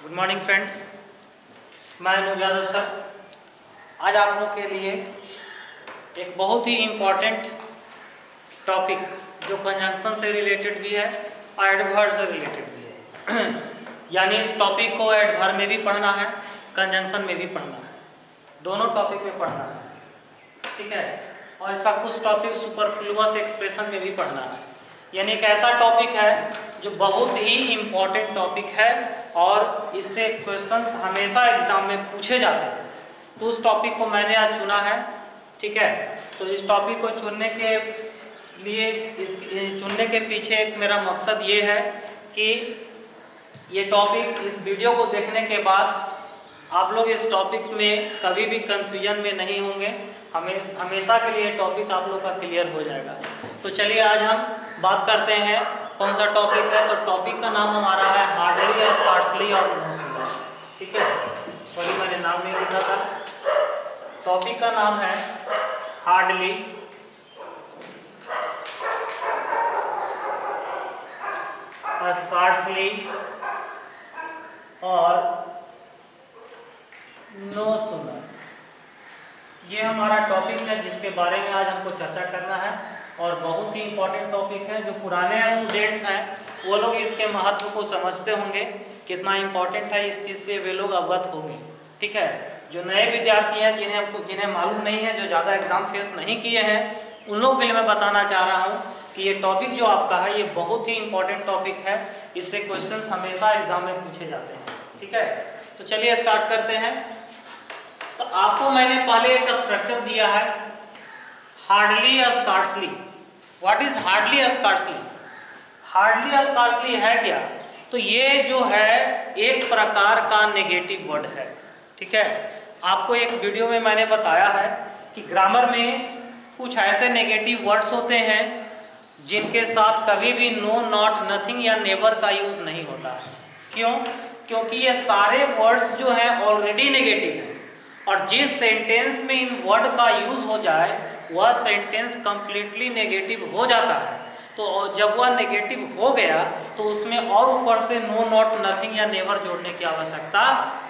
Good morning friends, मैं अनुज Yadav sir. आज आप लोग के लिए एक बहुत ही इम्पॉर्टेंट टॉपिक जो कंजंक्शन से रिलेटेड भी है और एडवर्ब से रिलेटेड भी है यानी इस टॉपिक को एडवर्ब में भी पढ़ना है, कंजंक्शन में भी पढ़ना है, दोनों टॉपिक में पढ़ना है, ठीक है। और इसका कुछ टॉपिक सुपरफ्लुअस एक्सप्रेशन में भी पढ़ना है। यानी एक ऐसा टॉपिक है जो बहुत ही इम्पॉर्टेंट टॉपिक है और इससे क्वेश्चंस हमेशा एग्जाम में पूछे जाते हैं। तो उस टॉपिक को मैंने आज चुना है, ठीक है। तो इस टॉपिक को चुनने के लिए चुनने के पीछे एक मेरा मकसद ये है कि ये टॉपिक इस वीडियो को देखने के बाद आप लोग इस टॉपिक में कभी भी कंफ्यूजन में नहीं होंगे, हमेशा के लिए टॉपिक आप लोग का क्लियर हो जाएगा। तो चलिए आज हम बात करते हैं कौन सा टॉपिक है। तो टॉपिक का नाम हमारा है हार्डली, स्कार्सली और नो सूनर, ठीक है। सॉरी मैंने नाम नहीं लिखा था। टॉपिक का नाम है हार्डली, स्कार्सली और नो सूनर। ये हमारा टॉपिक है जिसके बारे में आज हमको चर्चा करना है और बहुत ही इम्पोर्टेंट टॉपिक है। जो पुराने स्टूडेंट्स हैं वो लोग इसके महत्व को समझते होंगे, कितना इम्पोर्टेंट है इस चीज़ से वे लोग अवगत होंगे, ठीक है। जो नए विद्यार्थी हैं जिन्हें मालूम नहीं है, जो ज़्यादा एग्जाम फेस नहीं किए हैं, उन लोगों के लिए मैं बताना चाह रहा हूँ कि ये टॉपिक जो आपका है ये बहुत ही इम्पोर्टेंट टॉपिक है। इससे क्वेश्चंस हमेशा एग्जाम में पूछे जाते हैं, ठीक है। तो चलिए स्टार्ट करते हैं। तो आपको मैंने पहले एक स्ट्रक्चर दिया है hardly scarcely. What is hardly scarcely? Hardly scarcely है क्या? तो ये जो है एक प्रकार का नेगेटिव वर्ड है, ठीक है। आपको एक वीडियो में मैंने बताया है कि ग्रामर में कुछ ऐसे नेगेटिव वर्ड्स होते हैं जिनके साथ कभी भी नो, नॉट, नथिंग या नेवर का यूज नहीं होता है। क्यों? क्योंकि ये सारे वर्ड्स जो हैं ऑलरेडी नेगेटिव हैं और जिस सेंटेंस में इन वर्ड का यूज हो जाए वह सेंटेंस कंप्लीटली नेगेटिव हो जाता है। तो जब वह नेगेटिव हो गया तो उसमें और ऊपर से नो, नॉट, नथिंग या नेवर जोड़ने की आवश्यकता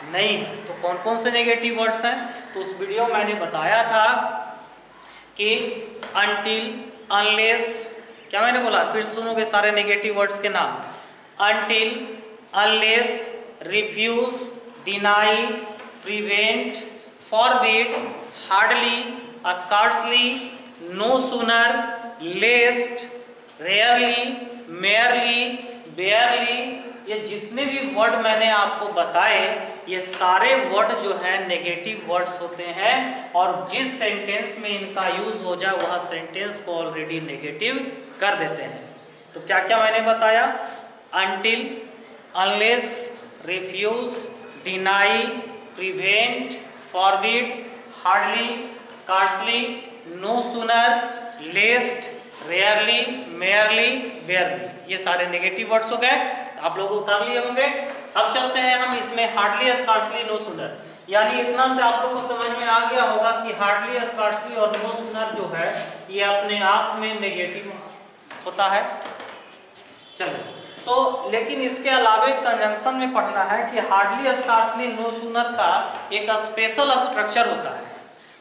नहीं है। तो कौन कौन से नेगेटिव वर्ड्स हैं? तो उस वीडियो में मैंने बताया था कि अनटिल, अनलेस, क्या मैंने बोला? फिर सुनोगे सारे नेगेटिव वर्ड्स के नाम। Until, unless, refuse, deny, prevent, forbid, hardly, scarcely, no sooner, lest, rarely, merely, barely, ये जितने भी वर्ड मैंने आपको बताए ये सारे वर्ड जो हैं नेगेटिव वर्ड्स होते हैं और जिस सेंटेंस में इनका यूज हो जाए वह सेंटेंस को ऑलरेडी नेगेटिव कर देते हैं। तो क्या क्या मैंने बताया? Until, unless, refuse, deny, prevent, forbid, hardly, scarcely, no sooner, lest, rarely, merely, barely, ये सारे नेगेटिव वर्ड्स हो गए। आप लोगों को कर लिए होंगे। अब चलते हैं हम इसमें हार्डली, स्कार्सली, नो सूनर। यानी इतना से आप लोगों को समझ में आ गया होगा कि हार्डली, स्कार्सली और नो सूनर जो है ये अपने आप में नेगेटिव होता है। चलो, तो लेकिन इसके अलावा कंजंक्शन में पढ़ना है कि हार्डली, स्कार्सली, नो सूनर का एक स्पेशल स्ट्रक्चर होता है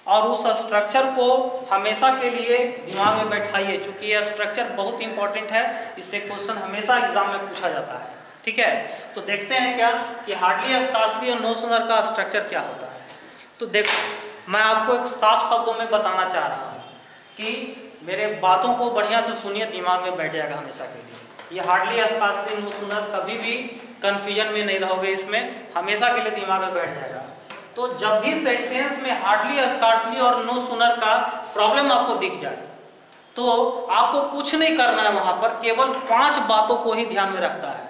और उस स्ट्रक्चर को हमेशा के लिए दिमाग में बैठाइए, क्योंकि यह स्ट्रक्चर बहुत इंपॉर्टेंट है। इससे क्वेश्चन हमेशा एग्जाम में पूछा जाता है, ठीक है। तो देखते हैं क्या कि हार्डली, स्कार्सली और नो सूनर का स्ट्रक्चर क्या होता है। तो देखो, मैं आपको एक साफ शब्दों में बताना चाह रहा हूँ कि मेरे बातों को बढ़िया से सुनिए, दिमाग में बैठ जाएगा हमेशा के लिए। ये हार्डली, स्कार्सली, नो सूनर कभी भी कंफ्यूजन में नहीं रहोगे, इसमें हमेशा के लिए दिमाग में बैठ जाएगा। तो जब भी सेंटेंस में हार्डली, स्कार्सली और नो सूनर का प्रॉब्लम आपको दिख जाए तो आपको कुछ नहीं करना है, वहां पर केवल 5 बातों को ही ध्यान में रखता है।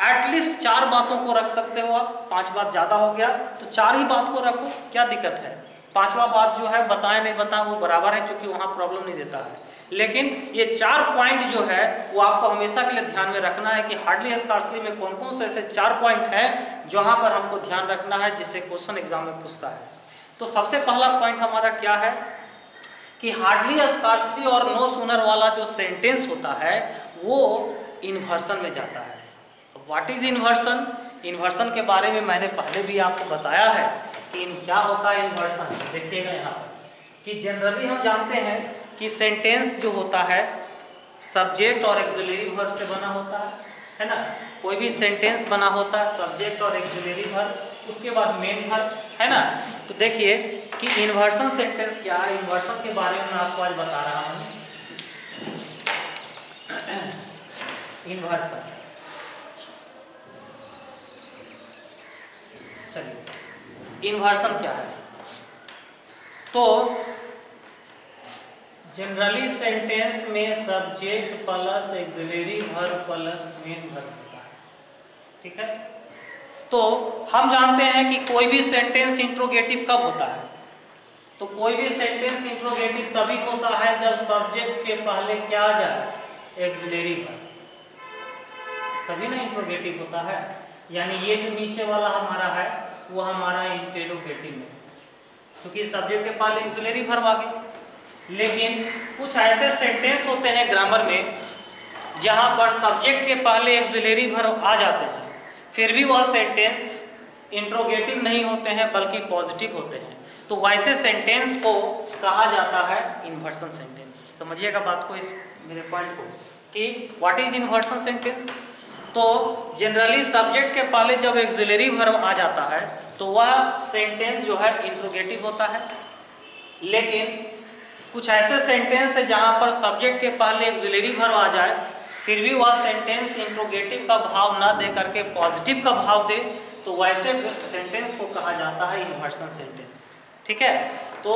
एटलीस्ट 4 बातों को रख सकते हो आप, 5 बात ज्यादा हो गया तो 4 ही बात को रखो, क्या दिक्कत है। 5वां बात जो है बताएं नहीं बताएं वो बराबर है, क्योंकि वहां प्रॉब्लम नहीं देता है। लेकिन ये 4 पॉइंट जो है वो आपको हमेशा के लिए ध्यान में रखना है कि हार्डली, स्कार्सली में कौन कौन से ऐसे 4 पॉइंट हैं जहां पर हमको ध्यान रखना है, जिससे क्वेश्चन एग्जाम में पूछता है। तो सबसे पहला पॉइंट हमारा क्या है कि हार्डली, स्कार्सली और नो सूनर वाला जो सेंटेंस होता है वो इन्वर्सन में जाता है। What is inversion? इन्वर्सन के बारे में मैंने पहले भी आपको बताया है कि क्या होता है इन्वर्सन। देखिएगा यहाँ कि जनरली हम जानते हैं कि सेंटेंस जो होता है सब्जेक्ट और एक्सिलरी वर्ब से बना होता है ना। कोई भी सेंटेंस बना होता है सब्जेक्ट और एक्सिलरी वर्ब, उसके बाद मेन वर्ब, है ना। तो देखिए कि इन्वर्सन सेंटेंस क्या है, इन्वर्सन के बारे में मैं आपको आज बता रहा हूँ। इन्वर्सन, चलिए इन्वर्सन क्या है। तो जनरली सेंटेंस में subject plus axillary verb plus main verb होता है, ठीक है। तो हम जानते हैं कि कोई भी सेंटेंस इंट्रोगेटिव कब होता है, तो कोई भी सेंटेंस इंट्रोगेटिव तभी होता है जब सब्जेक्ट के पहले क्या आ जाए, एक्सिलरी वर्ब, तभी ना इंट्रोगेटिव होता है। यानी ये जो नीचे वाला हमारा है वो हमारा इंट्रोगेटिव में, क्योंकि सब्जेक्ट के पहले एक्सिलरी वर्ब आ गई। लेकिन कुछ ऐसे सेंटेंस होते हैं ग्रामर में जहां पर सब्जेक्ट के पहले एक्सिलरी वर्ब आ जाते हैं, फिर भी वह सेंटेंस इंट्रोगेटिव नहीं होते हैं बल्कि पॉजिटिव होते हैं। तो वैसे सेंटेंस को कहा जाता है इन्वर्सन सेंटेंस। समझिएगा बात को, इस मेरे पॉइंट को, कि व्हाट इज इन्वर्सन सेंटेंस। तो जनरली सब्जेक्ट के पहले जब एक्सिलरी वर्ब आ जाता है तो वह सेंटेंस जो है इंट्रोगेटिव होता है। लेकिन कुछ ऐसे सेंटेंस है जहां पर सब्जेक्ट के पहले एक्सिलरी वर्ब आ जाए फिर भी वह सेंटेंस इंट्रोगेटिव का भाव ना दे करके पॉजिटिव का भाव दे, तो वैसे सेंटेंस को कहा जाता है इन्वर्सन सेंटेंस, ठीक है। तो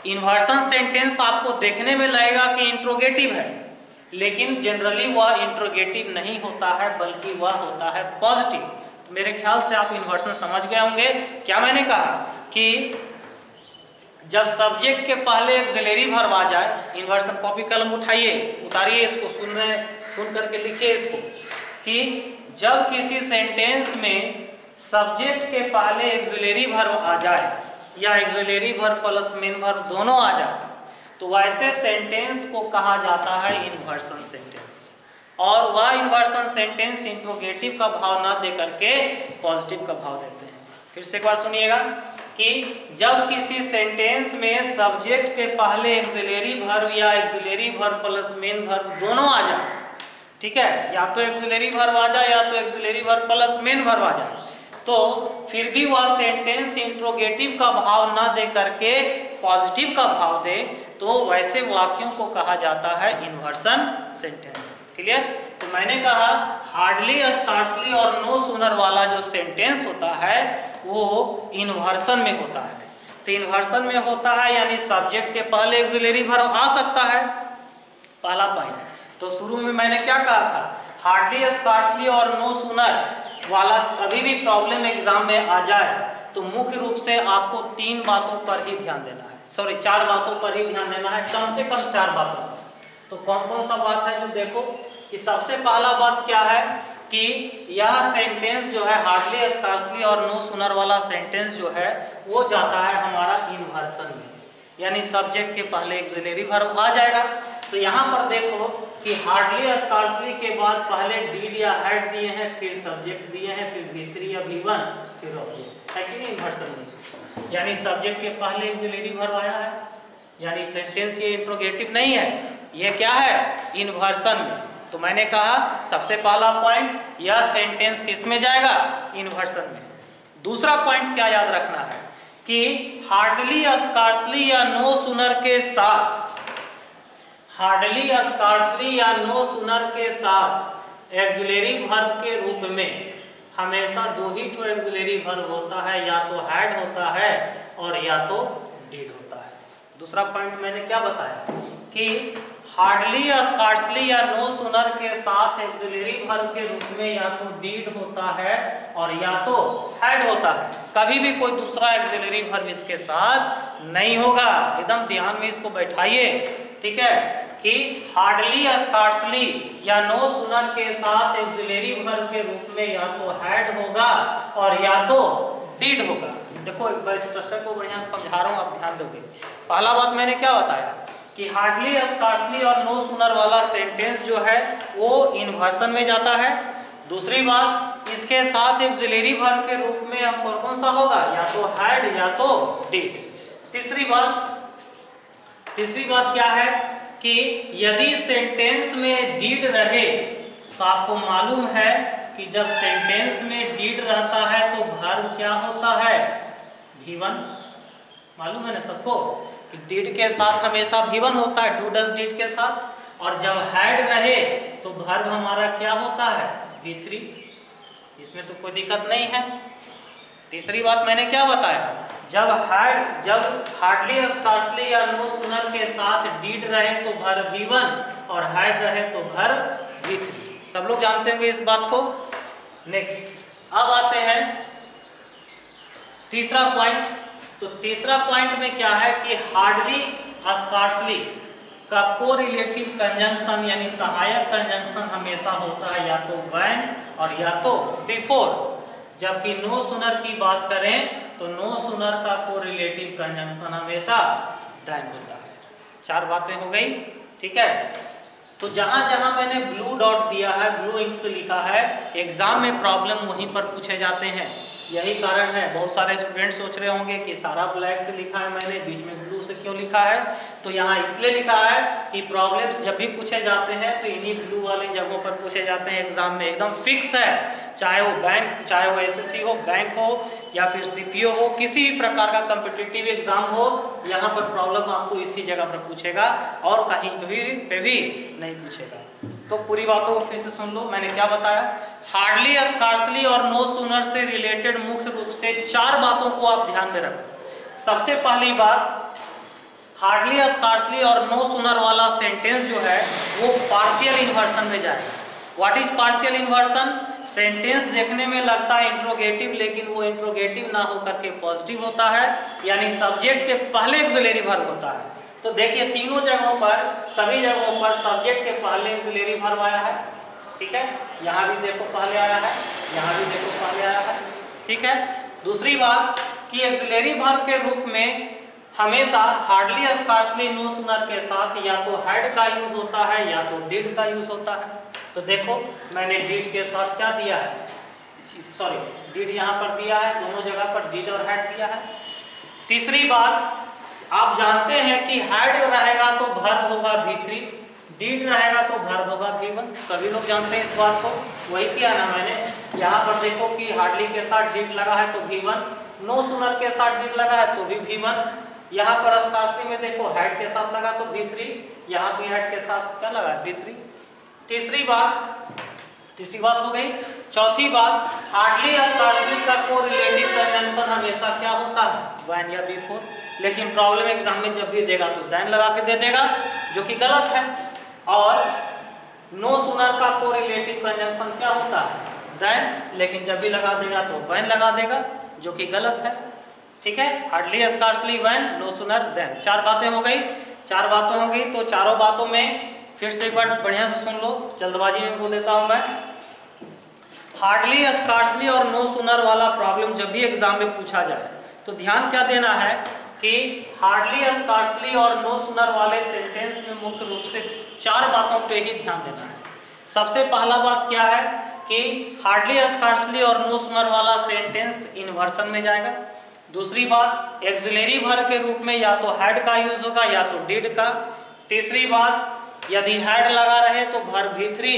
इन्वर्सन सेंटेंस आपको देखने में लगेगा कि इंट्रोगेटिव है, लेकिन जनरली वह इंट्रोगेटिव नहीं होता है बल्कि वह होता है पॉजिटिव। मेरे ख्याल से आप इन्वर्सन समझ गए होंगे। क्या मैंने कहा कि जब सब्जेक्ट के पहले एक्सिलरी वर्ब आ जाए, इन्वर्सन, कॉपी कलम उठाइए, उतारिए इसको, सुन करके लिखिए इसको, कि जब किसी सेंटेंस में सब्जेक्ट के पहले एक्सिलरी वर्ब आ जाए या axillary verb plus main verb दोनों आ जाए तो वैसे सेंटेंस को कहा जाता है इन्वर्सन सेंटेंस। और वह इन्वर्सन सेंटेंस इंट्रोगेटिव का भाव ना दे करके पॉजिटिव का भाव देते हैं। फिर से एक बार सुनिएगा कि जब किसी सेंटेंस में सब्जेक्ट के पहले एक्सिलरी वर्ब या axillary verb plus main verb दोनों आ जाए, ठीक है, या तो एक्सिलरी वर्ब आ जाए या तो auxiliary verb plus main verb आ जाए, तो फिर भी वह सेंटेंस इंट्रोगेटिव का भाव ना दे करके पॉजिटिव का भाव दे, तो वैसे वाक्यों को कहा जाता है इन्वर्सन सेंटेंस। क्लियर। तो मैंने कहा हार्डली, स्कार्सली और नो सूनर वाला जो सेंटेंस होता है वो इन्वर्सन में होता है। तो इन्वर्सन में होता है यानी सब्जेक्ट के पहले एक्सिलरी वर्ब आ सकता है, पहला पॉइंट। तो शुरू में मैंने क्या कहा था, हार्डली, स्कार्सली और नो सूनर वाला कभी भी प्रॉब्लम एग्जाम में आ जाए तो मुख्य रूप से आपको 3 बातों पर ही ध्यान देना है, सॉरी 4 बातों पर ही ध्यान देना है, कम से कम 4 बातों पर। तो कौन कौन सा बात है जो देखो कि सबसे पहला बात क्या है कि यह सेंटेंस जो है हार्डली, स्कार्सली और नो सूनर वाला सेंटेंस जो है वो जाता है हमारा इन्वर्सन में, यानी सब्जेक्ट के पहले एक्सिलरी वर्ब आ जाएगा। तो यहाँ पर देखो कि हार्डली, स्कार्सली के बाद पहले डीड या हैड दिए हैं, फिर सब्जेक्ट दिए हैं, फिर V3 या V1, फिर ऑब्जेक्ट, है कि नहीं इन्वर्सन में, यानी सब्जेक्ट के पहले एक्सिलरी वर्ब आया है, यानी सेंटेंस ये इंट्रोगेटिव नहीं है, ये क्या है, इन्वर्सन में। तो मैंने कहा सबसे पहला पॉइंट, यह सेंटेंस किस में जाएगा, इन्वर्सन में। दूसरा पॉइंट क्या याद रखना है कि हार्डली, स्कार्सली या नो सूनर के साथ, हार्डली, स्कार्सली या नो सूनर के साथ एक्सिलरी वर्ब के रूप में हमेशा 2 ही तो एक्सिलरी वर्ब होता है, या तो हैड होता है और या तो डिड होता है। दूसरा पॉइंट मैंने क्या बताया कि हार्डली, स्कार्सली या नो सूनर के साथ एक्सिलरी वर्ब के रूप में या तो डीड होता है और या तो हैड होता है, कभी भी कोई दूसरा एक्सिलरी वर्ब इसके साथ नहीं होगा। एकदम ध्यान में इसको बैठाइए, ठीक है, कि हार्डली, स्कार्सली या नो सूनर के साथ एक्सिलरी वर्ब के रूप में या तो हैड होगा और या तो डीड होगा। देखो मैं स्ट्रक्चर को बढ़िया समझा रहा हूँ, आप ध्यान दोगे। पहला बात मैंने क्या बताया कि हार्डली, स्कार्सली और नो सूनर वाला सेंटेंस जो है वो इन्वर्सन में जाता है। दूसरी बात, इसके साथ ऑक्सिलरी वर्ब के रूप में अब कौन सा होगा, या तो हैड या तो डिड। तीसरी बात क्या है कि यदि सेंटेंस में डिड रहे तो आपको मालूम है कि जब सेंटेंस में डिड रहता है तो वर्ब क्या होता है, V1। मालूम है ना सबको कि डिड के साथ हमेशा V1 होता है, डू डज डिड के साथ। और जब हैड रहे तो वर्ब हमारा क्या होता है, V3। इसमें तो कोई दिक्कत नहीं है। तीसरी बात मैंने क्या बताया, जब हार्डली स्कार्सली या नो सूनर के साथ डिड रहे तो वर्ब V1 और हैड रहे तो वर्ब V3। सब लोग जानते होंगे इस बात को। नेक्स्ट, अब आते हैं तीसरा पॉइंट। तो तीसरा पॉइंट में क्या है कि हार्डली स्कार्सली का कोरिलेटिव कंजंक्शन यानी सहायक कंजंक्शन हमेशा होता है या तो व्हेन और या तो बिफोर। जबकि नो सूनर की बात करें तो नो सूनर का कोरिलेटिव कंजंक्शन हमेशा देन होता है। 4 बातें हो गई, ठीक है। तो जहां जहां मैंने ब्लू डॉट दिया है, ब्लू इंक से लिखा है, एग्जाम में प्रॉब्लम वहीं पर पूछे जाते हैं। यही कारण है, बहुत सारे स्टूडेंट सोच रहे होंगे कि सारा ब्लैक से लिखा है मैंने, बीच में ब्लू से क्यों लिखा है। तो यहाँ इसलिए लिखा है कि प्रॉब्लम्स जब भी पूछे जाते हैं तो इन्हीं ब्लू वाली जगहों पर पूछे जाते हैं एग्जाम में। एकदम फिक्स है, चाहे वो बैंक, चाहे वो एसएससी हो, बैंक हो या फिर सीपीओ हो, किसी भी प्रकार का कॉम्पिटिटिव एग्जाम हो, यहाँ पर प्रॉब्लम आपको इसी जगह पर पूछेगा और कहीं पे भी नहीं पूछेगा। तो पूरी बातों को फिर से सुन लो, मैंने क्या बताया। हार्डली स्कार्सली और नो सूनर से रिलेटेड मुख्य रूप से 4 बातों को आप ध्यान में रखो। सबसे पहली बात, हार्डली स्कार्सली और नो सूनर वाला सेंटेंस जो है वो पार्शियल इन्वर्सन में जाएगा। What is partial inversion? Sentence देखने में लगता है इंट्रोगेटिव, लेकिन वो इंट्रोगेटिव ना होकर के पॉजिटिव होता है, यानी सब्जेक्ट के पहले ऑक्सिलरी वर्ब होता है। तो देखिए तीनों जगहों पर, सभी जगहों पर सब्जेक्ट के पहले ऑक्सिलरी वर्ब आया है, ठीक है। यहाँ भी देखो पहले आया है, यहाँ भी देखो पहले आया है, ठीक है। दूसरी बात कि ऑक्सिलरी वर्ब के रूप में हमेशा हार्डली स्कार्सली नो सूनर के साथ या तो हैड का यूज होता है या तो डिड का यूज होता है। तो देखो मैंने डिड के साथ क्या दिया है, सॉरी डिड यहाँ पर दिया है, दोनों जगह पर डिड और हैड दिया है। तीसरी बात, आप जानते हैं कि हैड रहेगा तो वर्ब होगा V3, डिड रहेगा तो वर्ब होगा V1। सभी लोग जानते हैं इस बात को, वही किया ना मैंने। यहाँ पर देखो कि हार्डली के साथ डिड लगा है तो V1, नो सूनर के साथ डिड लगा है तो भी V1। यहाँ पर स्कार्सली में देखो हैड के साथ लगा तो V3, यहाँ भी हैड के साथ क्या लगा V3। तीसरी बात हो गई। चौथी बात, हार्डली स्कार्सली का कोरिलेटिव कंजंक्शन हमेशा क्या होता है, व्हेन या बिफोर। लेकिन प्रॉब्लम एग्जाम में जब भी देगा तो देन लगा के दे देगा, जो कि गलत है। और नो सूनर का कोरिलेटिव कंजंक्शन क्या होता है, देन, लेकिन जब भी लगा देगा तो व्हेन लगा देगा, जो कि गलत है, ठीक है। Hardly scarcely when, no sooner than. 4 बातें हो गई, 4 बातें हो गई। तो चारों बातों में फिर से एक बार बढ़िया से सुन लो, जल्दबाजी में बोल देता हूं मैं। हार्डली स्कार्सली और नो सूनर वाला प्रॉब्लम जब भी एग्जाम में पूछा जाए तो ध्यान क्या देना है कि हार्डली स्कार्सली और नो सूनर वाले सेंटेंस में मुख्य रूप से 4 बातों पे ही ध्यान देना है। सबसे पहला बात क्या है कि हार्डली स्कार्सली और नो सूनर वाला सेंटेंस इन्वर्सन में जाएगा। दूसरी बात, ऑक्सिलरी वर्ब के रूप में या तो हैड का यूज होगा या तो डिड का। तीसरी बात, यदि हैड लगा रहे तो वर्ब V3,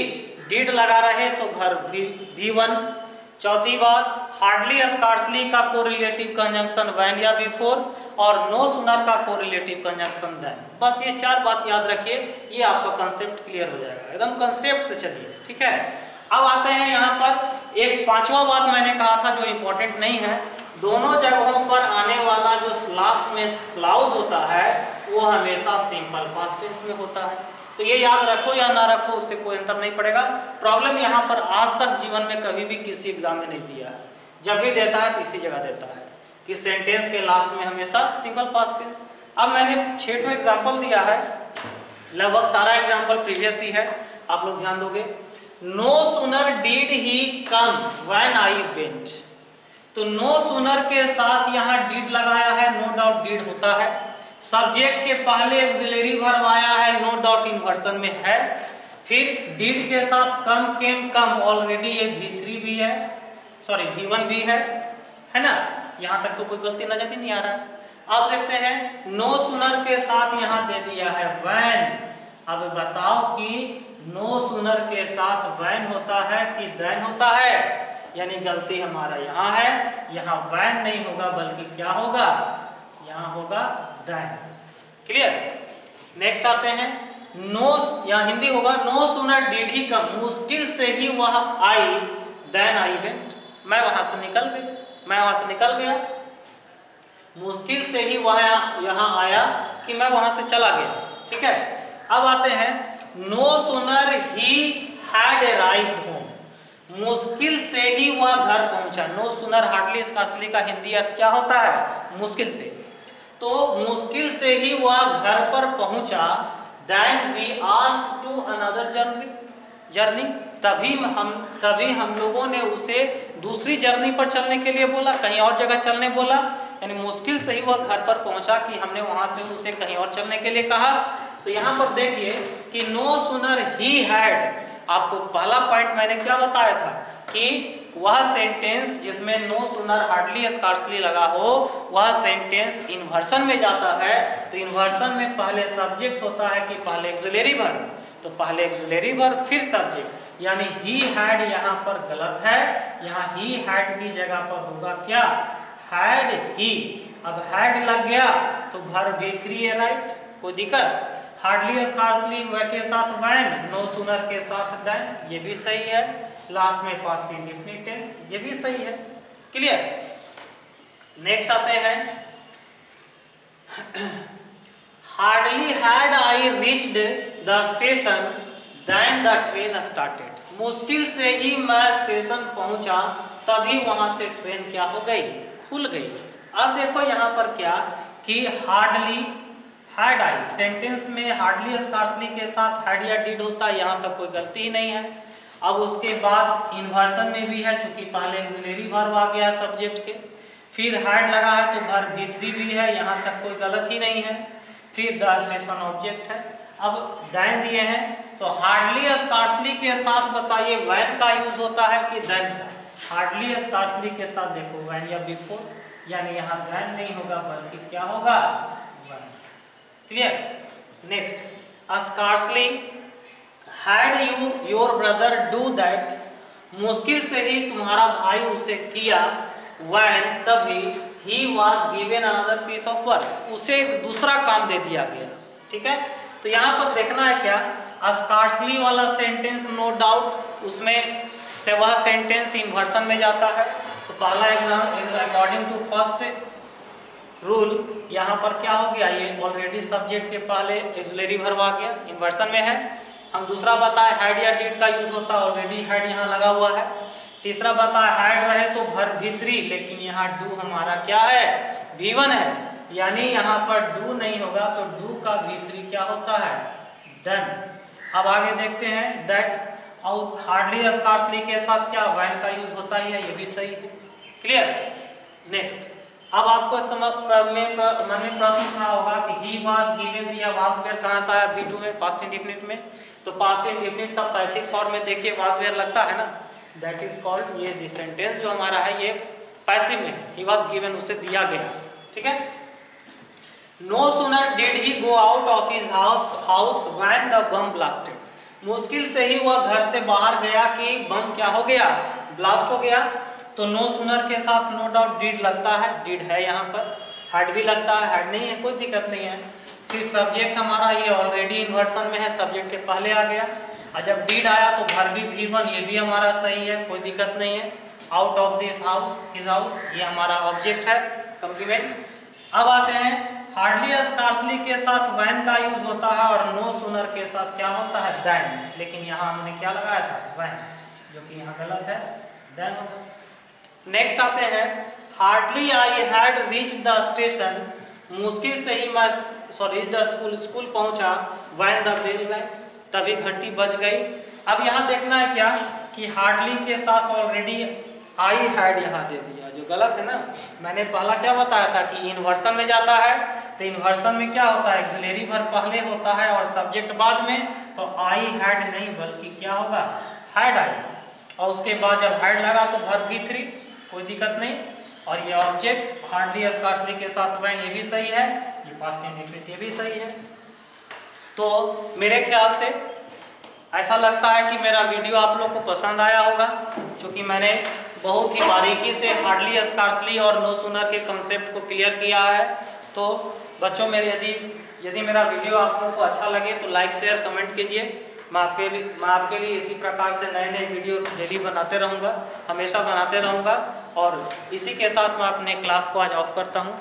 डिड लगा रहे तो वर्ब V1। चौथी बात, हार्डली स्कार्सली का कोरिलेटिव कंजंक्शन व्हेन या बिफोर और नो सूनर का कोरिलेटिव कंजंक्शन देन। बस ये 4 बात याद रखिए, ये आपका कंसेप्ट क्लियर हो जाएगा। एकदम कंसेप्ट से चलिए, ठीक है। अब आते हैं यहाँ पर एक 5वां बात मैंने कहा था जो इम्पोर्टेंट नहीं है। दोनों जगहों पर आने वाला जो लास्ट में क्लाउज होता है वो हमेशा सिंपल पास्ट टेंस में होता है। तो ये याद रखो या ना रखो, उससे कोई अंतर नहीं पड़ेगा। प्रॉब्लम यहाँ पर आज तक जीवन में कभी भी किसी एग्जाम में नहीं दिया है। जब भी देता है तो इसी जगह देता है कि सेंटेंस के लास्ट में हमेशा सिंपल पास्ट टेंस। अब मैंने 6 एग्जाम्पल दिया है, लगभग सारा एग्जाम्पल प्रीवियस ही है, आप लोग ध्यान दोगे। No sooner did he come when I went. तो नो सूनर के साथ यहाँ डिड लगाया है, नो डाउट डिड होता है। सब्जेक्ट के पहले ऑक्सिलरी वर्ब आया है, नो डाउट इन्वर्सन में है। फिर डिड के साथ कम केम कम, ऑलरेडी ये V3 भी है। सॉरी V1 भी है ना, यहाँ तक तो कोई गलती नजर ही नहीं आ रहा है। अब देखते हैं नो सूनर के साथ यहाँ दे दिया है व्हेन। अब बताओ कि नो सूनर के साथ व्हेन होता है कि देन होता है, यानी गलती हमारा यहाँ है, यहाँ व्हेन नहीं होगा बल्कि क्या होगा, यहाँ होगा देन। क्लियर। नेक्स्ट आते हैं नो, यहाँ हिंदी होगा नो सूनर डिड ही कम, मुश्किल से ही वह आई देन आई वेंट, मैं वहां से निकल गया, मुश्किल से ही वह यहाँ आया कि मैं वहां से चला गया। ठीक है। अब आते हैं no sooner he had arrived home, मुश्किल से ही वह घर पहुंचा। नो सूनर हार्डली स्कार्सली का हिंदी अर्थ क्या होता है, मुश्किल से। तो मुश्किल से ही वह घर पर पहुंचा, then we asked to another journey, तभी हम लोगों ने उसे दूसरी जर्नी पर चलने के लिए बोला, कहीं और जगह चलने बोला। यानी मुश्किल से ही वह घर पर पहुंचा कि हमने वहां से उसे कहीं और चलने के लिए कहा। तो यहाँ पर देखिए कि नो सूनर ही हैड, आपको पहला पॉइंट मैंने क्या बताया था कि वह सेंटेंस जिसमें नो सूनर हार्डली स्कार्सली लगा हो, वह सेंटेंस इन्वर्सन में जाता है। तो इन्वर्सन में पहले सब्जेक्ट होता है कि पहले ऑक्सिलरी वर्ब, तो पहले ऑक्सिलरी वर्ब फिर सब्जेक्ट, यानी ही हैड यहाँ पर गलत है, यहाँ ही हैड की जगह पर होगा क्या, हैड ही। अब हैड लग गया तो वर्ब V3 है, राइट, कोई दिक्कत। हार्डली स्कार्सली के साथ व्हेन, नो सूनर के साथ देन, ये भी सही है। लास्ट में पास्ट इंडेफिनिट टेंस, ये भी सही है। क्लियर। नेक्स्ट आते हैं hardly had I reached the station then the train started, मुश्किल से ही मैं स्टेशन पहुंचा तभी वहां से ट्रेन क्या हो गई, खुल गई। अब देखो यहाँ पर क्या कि हार्डली हैड आई, सेंटेंस में हार्डली स्कार्सली के साथ हैड या डिड होता है, यहाँ तक कोई गलती ही नहीं है। अब उसके बाद इन्वर्सन में भी है, चूंकि पहले ऑक्सिलरी वर्ब आ गया सब्जेक्ट के, फिर हैड लगा है तो वर्ब V3 भी है, यहाँ तक कोई गलत ही नहीं है। फिर द स्टेशन ऑब्जेक्ट है। अब देन दिए हैं, तो हार्डली स्कार्सली के साथ बताइए व्हेन का यूज होता है कि देन का। हार्डली स्कार्सली के साथ देखो व्हेन या बिफोर, यानी यहाँ देन नहीं होगा बल्कि क्या होगा, when. Clear. Next, scarcely had you your brother do that, मुश्किल से ही तुम्हारा भाई उसे किया, व्हेन तभी he was given another piece of work, उसे एक दूसरा काम दे दिया गया। ठीक है। तो यहाँ पर देखना है क्या, स्कार्सली वाला सेंटेंस नो डाउट उसमें से वह सेंटेंस इन्वर्सन में जाता है। तो पहला exam according to first rule यहाँ पर क्या हो गया, ये ऑलरेडी सब्जेक्ट के पहले ऑक्सिलरी वर्ब आ गया, इन्वर्सन में है। हम दूसरा बताए हैड या डिड का यूज होता है, ऑलरेडी हैड यहाँ लगा हुआ है। तीसरा बताया हैड रहे तो वर्ब V3, लेकिन यहाँ डू हमारा क्या है, V1 है, यानी यहाँ पर डू नहीं होगा तो डू का V3 क्या होता है, डन। अब आगे देखते हैं दैट, और हार्डली स्कार्सली के साथ क्या व्हेन का यूज होता है, ये भी सही है। क्लियर। नेक्स्ट, अब आपको मन में प्रश्न खड़ा होगा कि ही वाज गिवन दिया, वाज वेयर कहाँ से आया, V2 में, पास्ट इंडेफिनिट में। तो पास्ट इंडेफिनिट का पैसिव फॉर्म में देखिए वाज वेयर लगता है ना, दैट इज कॉल्ड, ये दिस सेंटेंस जो हमारा है ये पैसिव में, ही वाज गिवन उसे दिया गया। ठीक है। No sooner did he go out of his house when the bomb blasted, मुश्किल से ही वह घर से बाहर गया कि बम क्या हो गया, ब्लास्ट हो गया। तो नो सूनर के साथ नो डाउट डिड लगता है, डिड है यहाँ पर, हैड भी लगता है, हैड नहीं है, कोई दिक्कत नहीं है। फिर सब्जेक्ट हमारा ये ऑलरेडी इन्वर्सन में है, सब्जेक्ट के पहले आ गया, और जब डिड आया तो वर्ब V1, ये भी हमारा सही है, कोई दिक्कत नहीं है। Out of this house, his house, ये हमारा ऑब्जेक्ट है, कम्प्लीमेंट। अब आते हैं हार्डली स्कार्सली के साथ व्हेन का यूज होता है और नो सूनर के साथ क्या होता है, देन, लेकिन यहाँ हमने क्या लगाया था, व्हेन, जो कि यहाँ गलत है, देन होगा। नेक्स्ट आते हैं hardly I had reach the station, मुश्किल से ही मैं रीच द स्कूल पहुंचा, व्हेन द बेल रैंग, तभी घंटी बज गई। अब यहाँ देखना है क्या कि हार्डली के साथ ऑलरेडी आई हैड यहाँ दे दिया, जो गलत है ना। मैंने पहला क्या बताया था कि इन्वर्सन में जाता है, तो इन्वर्सन में क्या होता है, ऑक्सिलरी वर्ब पहले होता है और सब्जेक्ट बाद में, तो आई हैड नहीं बल्कि क्या होगा, हैड आई। और उसके बाद जब हेड लगा तो वर्ब V3, कोई दिक्कत नहीं। और ये ऑब्जेक्ट हार्डली स्कार्सली के साथ वैन, ये भी सही है, ये पास्ट इंडेफिनिट ये भी सही है। तो मेरे ख्याल से ऐसा लगता है कि मेरा वीडियो आप लोग को पसंद आया होगा, क्योंकि मैंने बहुत ही बारीकी से हार्डली स्कार्सली और नो सूनर के कंसेप्ट को क्लियर किया है। तो बच्चों मेरे यदि मेरा वीडियो आप लोगों को अच्छा लगे तो लाइक शेयर कमेंट कीजिए। मैं आपके लिए इसी प्रकार से नए नए वीडियो डेली बनाते रहूँगा, हमेशा बनाते रहूँगा। और इसी के साथ मैं अपने क्लास को आज ऑफ करता हूँ।